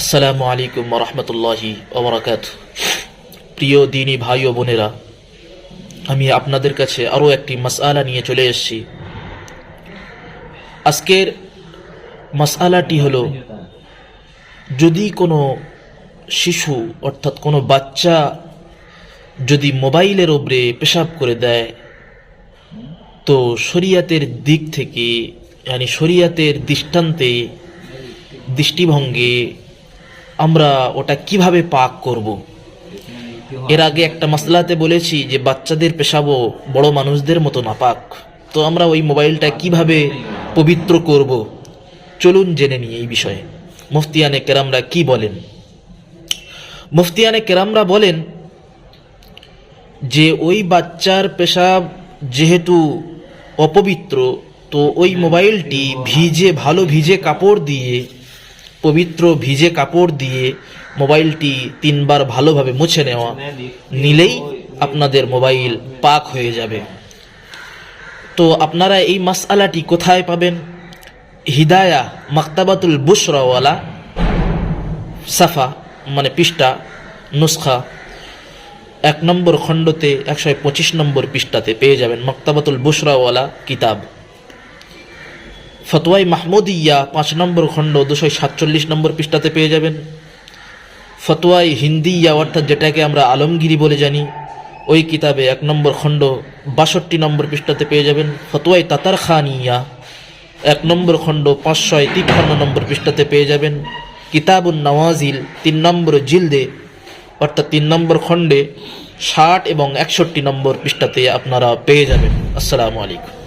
আসসালামু আলাইকুম ওয়া রাহমাতুল্লাহি ওয়া বারাকাতুহু। প্রিয় দ্বীনি ভাই ও বোনেরা, আমি আপনাদের কাছে আরও একটি মাসআলা নিয়ে চলে এসেছি। আজকের মাসআলাটি হলো, যদি কোনো শিশু অর্থাৎ কোনো বাচ্চা যদি মোবাইলের ওপরে পেশাব করে দেয়, তো শরিয়াতের দিক থেকে শরিয়াতের দৃষ্টিভঙ্গে আমরা ওটা কিভাবে পাক করব। এর আগে একটা মাসলাতে বলেছি যে বাচ্চাদের পেশাবও বড় মানুষদের মতো নাপাক, তো আমরা ওই মোবাইলটা কিভাবে পবিত্র করব, চলুন জেনে নিই এই বিষয়ে। মুফতিয়ানে কেরামরা কি বলেন? মুফতিয়ানে কেরামরা বলেন যে ওই বাচ্চার পেশাব যেহেতু অপবিত্র, তো ওই মোবাইলটি ভালো ভিজে কাপড় দিয়ে, পবিত্র ভিজে কাপড় দিয়ে মোবাইলটি 3 বার ভালোভাবে মুছে নিলেই আপনাদের মোবাইল পাক হয়ে যাবে। তো আপনারা এই মাসআলাটি কোথায় পাবেন? হিদায়া মাকতাবাতুল বুশরাওয়ালা সাফা পৃষ্ঠা নুসখা 1 নম্বর খণ্ডতে 125 নম্বর পৃষ্ঠাতে পেয়ে যাবেন। মাকতাবাতুল বুশরাওয়ালা কিতাব। ফতোয়াই মাহমুদিয়া 5 নম্বর খণ্ড 247 নম্বর পৃষ্ঠাতে পেয়ে যাবেন। ফতোয়াই হিন্দিয়া অর্থাৎ যেটাকে আমরা আলমগিরি বলে জানি, ওই কিতাবে 1 নম্বর খণ্ড 62 নম্বর পৃষ্ঠাতে পেয়ে যাবেন। ফতোয়াই তাতারখানিয়া 1 নম্বর খণ্ড 553 নম্বর পৃষ্ঠাতে পেয়ে যাবেন। কিতাবুন নওয়াজিল 3 নম্বর জিলদে অর্থাৎ 3 নম্বর খণ্ডে 60 এবং 61 নম্বর পৃষ্ঠাতে আপনারা পেয়ে যাবেন। আসসালামু আলাইকুম।